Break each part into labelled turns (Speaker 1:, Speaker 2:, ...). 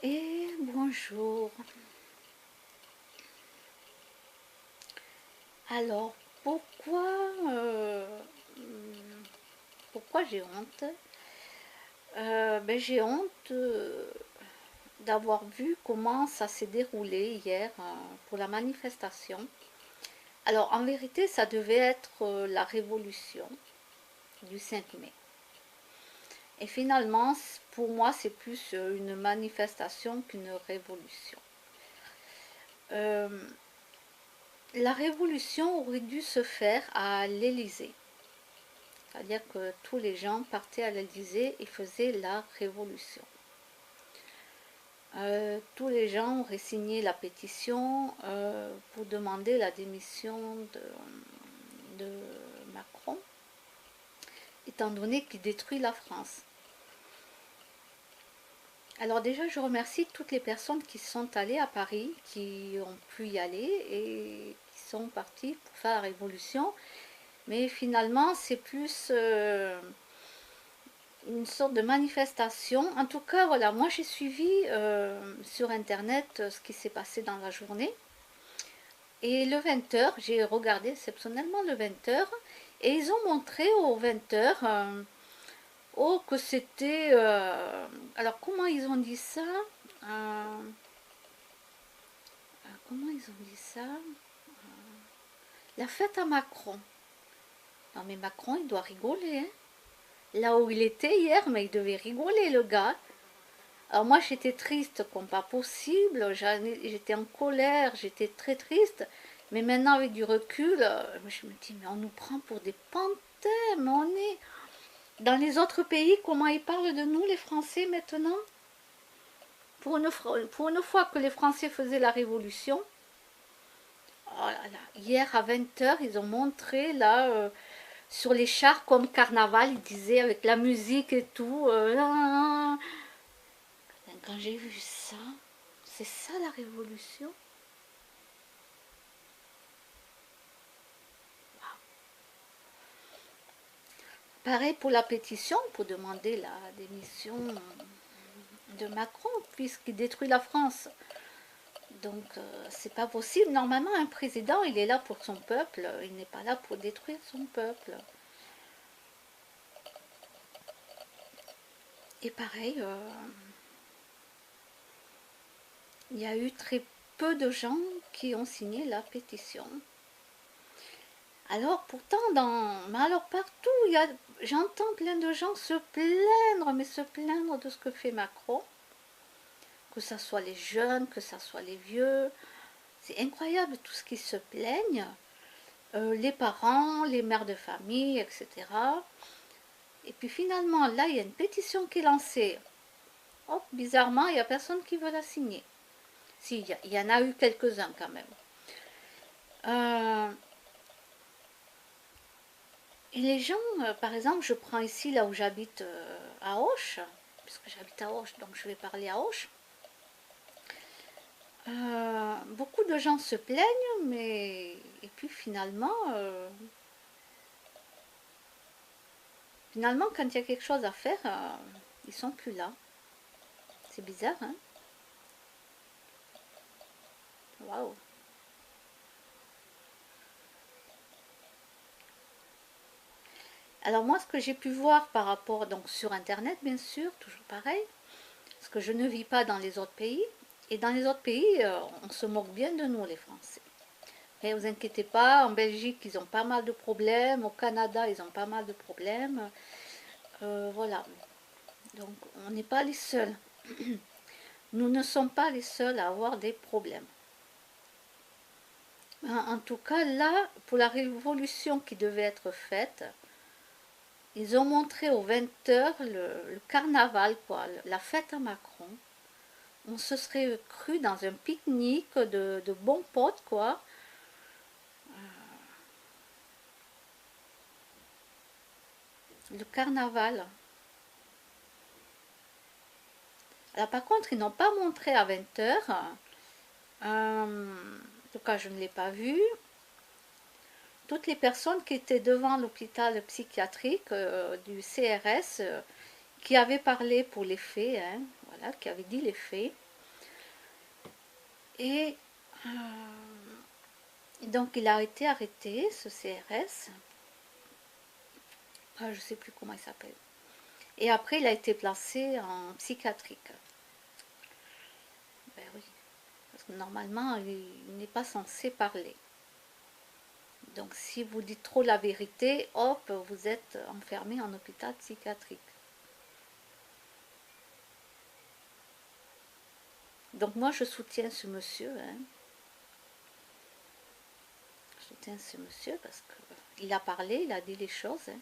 Speaker 1: Et bonjour. Alors, pourquoi, pourquoi j'ai honte? J'ai honte d'avoir vu comment ça s'est déroulé hier pour la manifestation. Alors, en vérité, ça devait être la révolution du 5 mai. Et finalement, pour moi, c'est plus une manifestation qu'une révolution. Euh, la révolution aurait dû se faire à l'Élysée. C'est-à-dire que tous les gens partaient à l'Élysée et faisaient la révolution. Tous les gens auraient signé la pétition pour demander la démission de Macron, étant donné qu'il détruit la France. Alors déjà, je remercie toutes les personnes qui sont allées à Paris, qui ont pu y aller et qui sont parties pour faire la révolution. Mais finalement, c'est plus une sorte de manifestation. En tout cas, voilà, moi j'ai suivi sur Internet ce qui s'est passé dans la journée. Et le 20h, j'ai regardé exceptionnellement le 20h, et ils ont montré au 20h oh, que c'était... alors comment ils ont dit ça comment ils ont dit ça La fête à Macron. Non mais Macron, il doit rigoler, hein. Là où il était hier, mais il devait rigoler le gars. Alors moi j'étais triste comme pas possible, j'étais en colère, j'étais très triste. Mais maintenant avec du recul, je me dis mais on nous prend pour des pantins, mais on est... Dans les autres pays, comment ils parlent de nous les Français maintenant? Pour une fois que les Français faisaient la révolution, oh là là, hier à 20h, ils ont montré là sur les chars comme carnaval, ils disaient avec la musique et tout. Quand j'ai vu ça, c'est ça la révolution. Pareil pour la pétition, pour demander la démission de Macron, puisqu'il détruit la France. Donc, c'est pas possible. Normalement, un président, il est là pour son peuple, il n'est pas là pour détruire son peuple. Et pareil, il y a eu très peu de gens qui ont signé la pétition. Alors pourtant, mais alors partout, j'entends plein de gens se plaindre, mais se plaindre de ce que fait Macron, que ce soit les jeunes, que ce soit les vieux. C'est incroyable tout ce qui se plaignent, les parents, les mères de famille, etc. Et puis finalement, là, il y a une pétition qui est lancée. Hop, bizarrement, il n'y a personne qui veut la signer. Si, il y en a eu quelques-uns quand même. Et les gens, par exemple, je prends ici, là où j'habite, à Auch, puisque j'habite à Auch, donc je vais parler à Auch. Beaucoup de gens se plaignent, mais... Et puis finalement, quand il y a quelque chose à faire, ils sont plus là. C'est bizarre, hein? Waouh! Alors moi, ce que j'ai pu voir par rapport, donc sur Internet, bien sûr, toujours pareil, parce que je ne vis pas dans les autres pays, et dans les autres pays, on se moque bien de nous, les Français. Mais vous inquiétez pas, en Belgique, ils ont pas mal de problèmes, au Canada, ils ont pas mal de problèmes. Voilà, donc on n'est pas les seuls. Nous ne sommes pas les seuls à avoir des problèmes. En tout cas, là, pour la révolution qui devait être faite, ils ont montré aux 20h le carnaval, quoi, la fête à Macron. On se serait cru dans un pique-nique de bons potes, quoi. Le carnaval. Alors par contre, ils n'ont pas montré à 20h. En tout cas, je ne l'ai pas vu. Toutes les personnes qui étaient devant l'hôpital psychiatrique du CRS, qui avaient parlé pour les faits, hein, voilà, qui avaient dit les faits. Et donc il a été arrêté, ce CRS. Je ne sais plus comment il s'appelle. Et après, il a été placé en psychiatrique. Ben oui, parce que normalement, il n'est pas censé parler. Donc si vous dites trop la vérité, hop, vous êtes enfermé en hôpital psychiatrique. Donc moi, je soutiens ce monsieur. Hein. Je soutiens ce monsieur parce qu'il a parlé, il a dit les choses. Hein.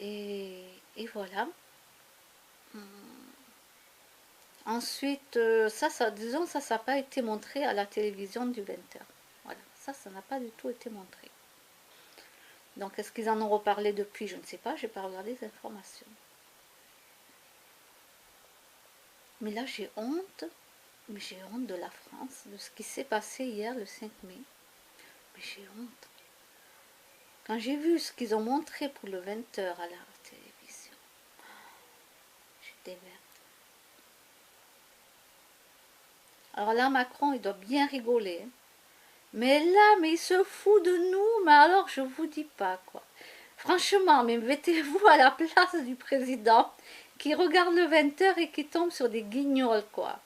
Speaker 1: Et voilà. Ensuite, disons, ça n'a pas été montré à la télévision du 20h. Voilà, ça n'a pas du tout été montré. Donc, est-ce qu'ils en ont reparlé depuis? Je ne sais pas, je n'ai pas regardé les informations. Mais là, j'ai honte, mais j'ai honte de la France, de ce qui s'est passé hier, le 5 mai. Mais j'ai honte. Quand j'ai vu ce qu'ils ont montré pour le 20h à la télévision, j'étais verte. Alors là, Macron, il doit bien rigoler. Hein. Mais là, mais il se fout de nous, mais alors je vous dis pas quoi. Franchement, mais mettez-vous à la place du président qui regarde le 20h et qui tombe sur des guignols quoi.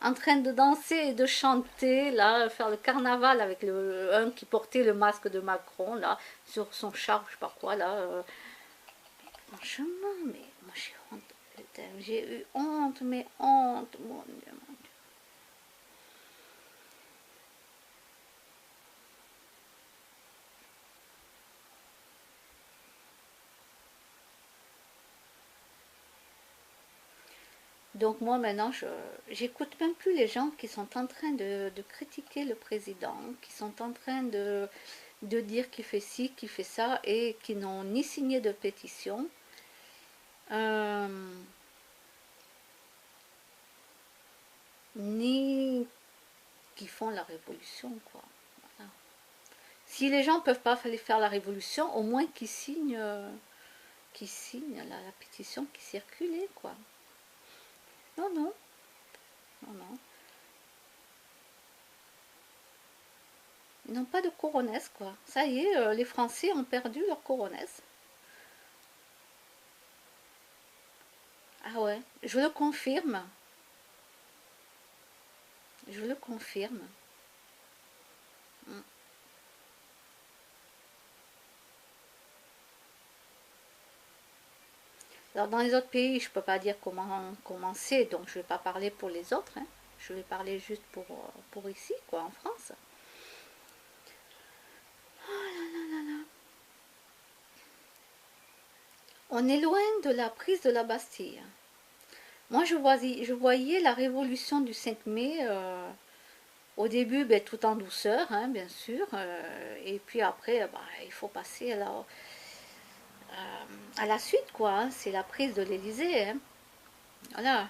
Speaker 1: En train de danser et de chanter, là, faire le carnaval avec un qui portait le masque de Macron, là, sur son char, je sais pas quoi, là. Franchement, mais moi j'ai honte, putain, j'ai eu honte, mais honte, mon Dieu, mon Dieu. Donc moi maintenant, j'écoute même plus les gens qui sont en train de critiquer le président, qui sont en train de dire qu'il fait ci, qu'il fait ça, et qui n'ont ni signé de pétition, ni qui font la révolution, quoi. Voilà. Si les gens ne peuvent pas faire la révolution, au moins qu'ils signent la pétition qui circulait, quoi. Non, non, non, non. Ils n'ont pas de couronesse, quoi. Ça y est, les Français ont perdu leur couronesse. Ah ouais, je le confirme. Je le confirme. Mm. Alors dans les autres pays, je ne peux pas dire comment c'est, donc je ne vais pas parler pour les autres. Hein. Je vais parler juste pour ici, quoi, en France. On est loin de la prise de la Bastille. Moi, je voyais la révolution du 5 mai, au début, ben, tout en douceur, hein, bien sûr, et puis après, bah, il faut passer à la suite, quoi. Hein. C'est la prise de l'Élysée. Hein. Voilà.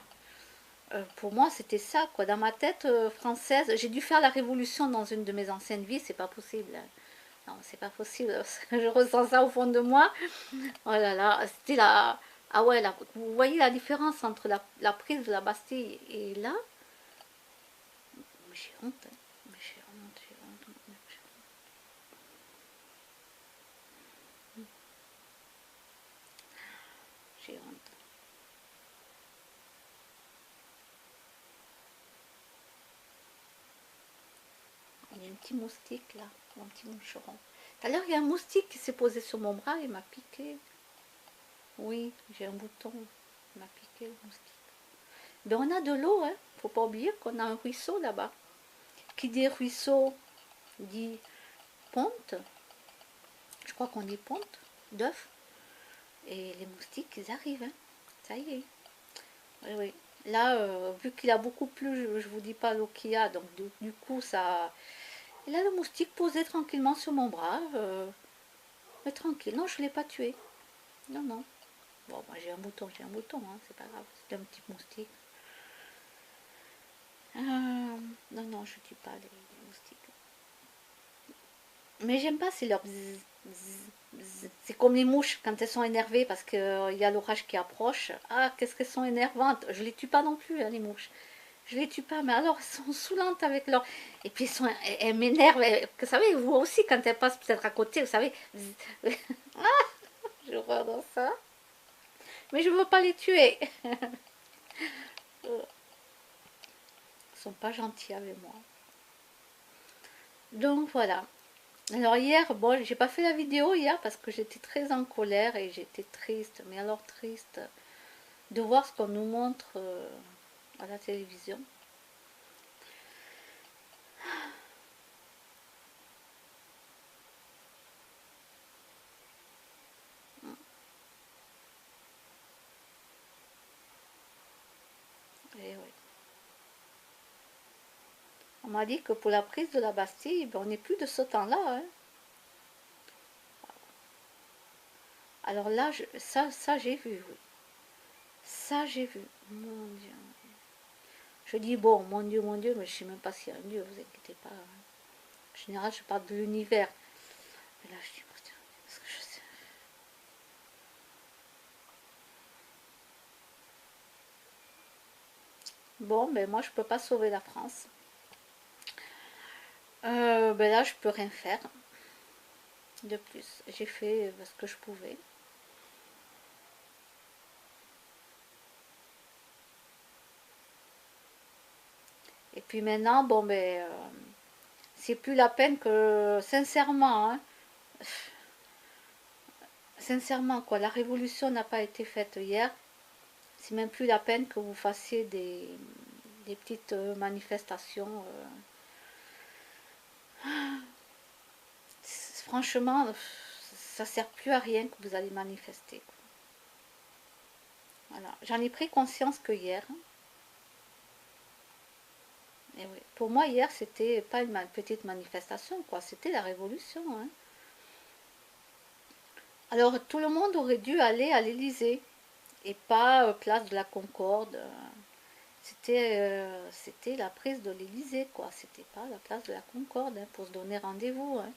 Speaker 1: Pour moi, c'était ça, quoi. Dans ma tête française, j'ai dû faire la révolution dans une de mes anciennes vies, c'est pas possible. Hein. Non, c'est pas possible. Je ressens ça au fond de moi. Oh là là, c'était la. Ah ouais, vous voyez la différence entre la prise de la Bastille et là. J'ai honte. Hein. J'ai honte, j'ai honte. J'ai honte. Il y a un petit moustique là, un petit moucheron. Tout à l'heure, il y a un moustique qui s'est posé sur mon bras et m'a piqué. Oui, j'ai un bouton. Il m'a piqué le moustique. Ben, on a de l'eau, hein. Faut pas oublier qu'on a un ruisseau là-bas. Qui dit ruisseau dit ponte. Je crois qu'on dit ponte d'œufs. Et les moustiques, ils arrivent. Hein. Ça y est. Oui, oui. Là, vu qu'il a beaucoup plu, je vous dis pas l'eau qu'il y a, donc du coup, ça. Et là, le moustique posait tranquillement sur mon bras. Mais tranquille. Non, je ne l'ai pas tué. Non, non. Bon, moi j'ai un bouton, hein, c'est pas grave. C'est un petit moustique. Non, non, je ne tue pas les moustiques. Mais j'aime pas, c'est leur bzzz, bzzz, bzzz. C'est comme les mouches quand elles sont énervées parce qu'il y a l'orage qui approche. Ah, qu'est-ce qu'elles sont énervantes. Je les tue pas non plus, hein, les mouches. Je les tue pas, mais alors elles sont saoulantes avec leur... Et puis elles m'énervent. Vous savez, vous aussi, quand elles passent peut-être à côté, vous savez, je horreur dans ça. Mais je ne veux pas les tuer. Ils sont pas gentils avec moi. Donc voilà. Alors hier, bon, j'ai pas fait la vidéo hier parce que j'étais très en colère et j'étais triste. Mais alors triste de voir ce qu'on nous montre à la télévision. Et oui. On m'a dit que pour la prise de la Bastille, ben, on n'est plus de ce temps-là. Hein. Alors là, ça j'ai vu, oui. Ça j'ai vu. Mon Dieu. Je dis, bon, mon Dieu, mais je ne sais même pas s'il y a un Dieu, vous inquiétez pas. Hein. En général, je parle de l'univers. Mais là, je dis, mon Dieu, est-ce que je sais. Bon, ben moi, je peux pas sauver la France. Ben là, je peux rien faire de plus. J'ai fait ce que je pouvais. Et puis maintenant, bon, ben, c'est plus la peine que, sincèrement, hein, sincèrement, quoi, la révolution n'a pas été faite hier. C'est même plus la peine que vous fassiez des petites manifestations. Franchement, ça sert plus à rien que vous allez manifester. Voilà. J'en ai pris conscience que hier. Et oui. Pour moi, hier, c'était pas une petite manifestation, quoi. C'était la révolution. Hein. Alors, tout le monde aurait dû aller à l'Élysée et pas place de la Concorde. C'était la prise de l'Élysée, quoi. C'était pas la place de la Concorde hein, pour se donner rendez-vous. Hein.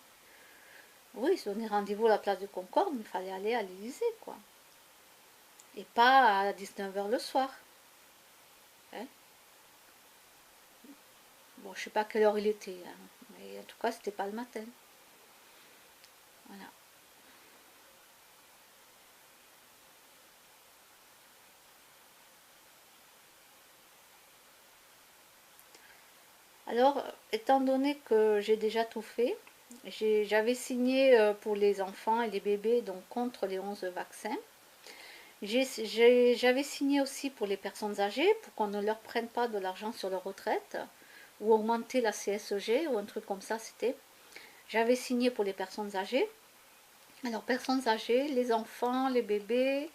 Speaker 1: Oui, se donner rendez-vous à la place de Concorde, mais il fallait aller à l'Élysée, quoi. Et pas à 19 h le soir. Hein. Bon, je sais pas à quelle heure il était, hein, mais en tout cas, c'était pas le matin. Voilà. Alors, étant donné que j'ai déjà tout fait, j'avais signé pour les enfants et les bébés, donc contre les 11 vaccins. J'avais signé aussi pour les personnes âgées, pour qu'on ne leur prenne pas de l'argent sur leur retraite, ou augmenter la CSG, ou un truc comme ça, c'était. J'avais signé pour les personnes âgées. Alors, personnes âgées, les enfants, les bébés.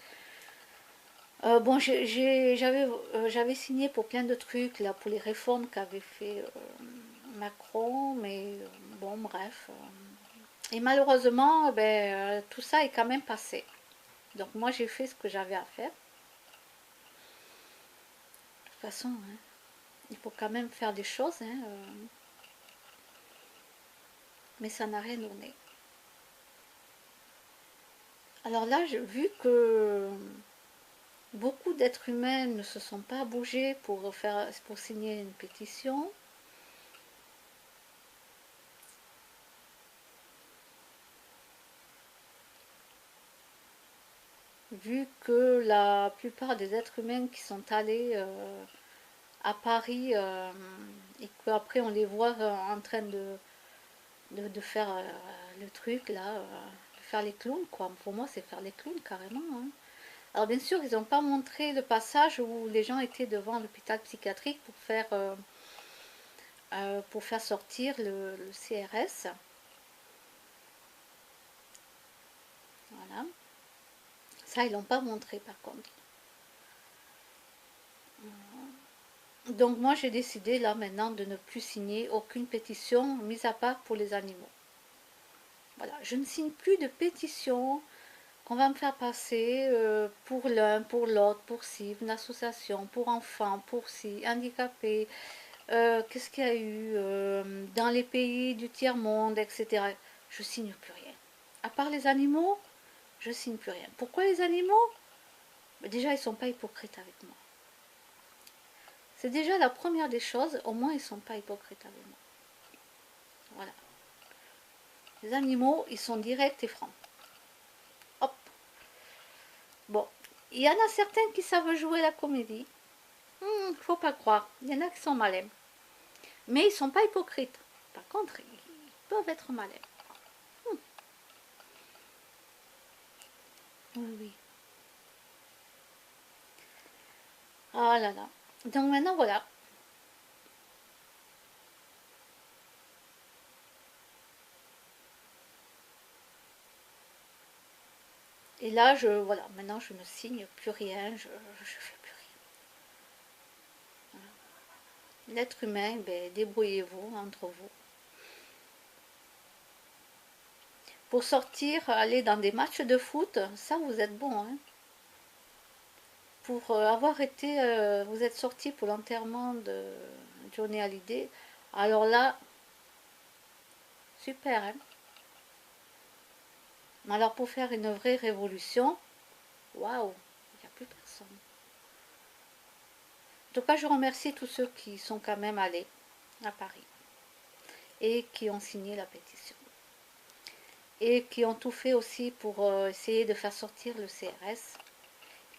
Speaker 1: Bon, j'avais signé pour plein de trucs, là, pour les réformes qu'avait fait Macron, mais bon, bref. Et malheureusement, ben, tout ça est quand même passé. Donc moi, j'ai fait ce que j'avais à faire. De toute façon, hein, il faut quand même faire des choses, hein, mais ça n'a rien donné. Alors là, vu que beaucoup d'êtres humains ne se sont pas bougés pour signer une pétition, vu que la plupart des êtres humains qui sont allés à Paris et qu'après on les voit en train de faire le truc là, de faire les clowns quoi. Pour moi c'est faire les clowns carrément. Hein. Alors bien sûr ils n'ont pas montré le passage où les gens étaient devant l'hôpital psychiatrique pour faire sortir le CRS. Voilà. Ça ils l'ont pas montré par contre. Donc moi j'ai décidé là maintenant de ne plus signer aucune pétition, mis à part pour les animaux. Voilà, je ne signe plus de pétition qu'on va me faire passer pour l'un, pour l'autre, pour ci, une association, pour enfants, pour ci, handicapés, qu'est-ce qu'il y a eu dans les pays du tiers-monde, etc. Je signe plus rien. À part les animaux, je signe plus rien. Pourquoi les animaux? Déjà, ils ne sont pas hypocrites avec moi. C'est déjà la première des choses, au moins ils ne sont pas hypocrites avec moi. Voilà. Les animaux, ils sont directs et francs. Hop. Bon, il y en a certains qui savent jouer la comédie. Faut pas croire. Il y en a qui sont malins. Mais ils sont pas hypocrites. Par contre, ils peuvent être malins. Oui, oui. Ah là là. Donc maintenant, voilà. Et là, voilà, maintenant je ne signe plus rien, je fais plus rien. Voilà. L'être humain, ben, débrouillez-vous entre vous. Pour sortir, aller dans des matchs de foot, ça vous êtes bon, hein. Pour avoir été, vous êtes sorti pour l'enterrement de Johnny Hallyday, alors là, super, hein. Mais alors pour faire une vraie révolution, waouh, il n'y a plus personne. En tout cas, je remercie tous ceux qui sont quand même allés à Paris et qui ont signé la pétition. Et qui ont tout fait aussi pour essayer de faire sortir le CRS,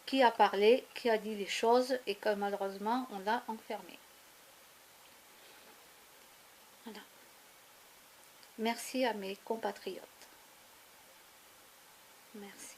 Speaker 1: qui a parlé, qui a dit les choses et que malheureusement on l'a enfermé. Voilà. Merci à mes compatriotes. Merci.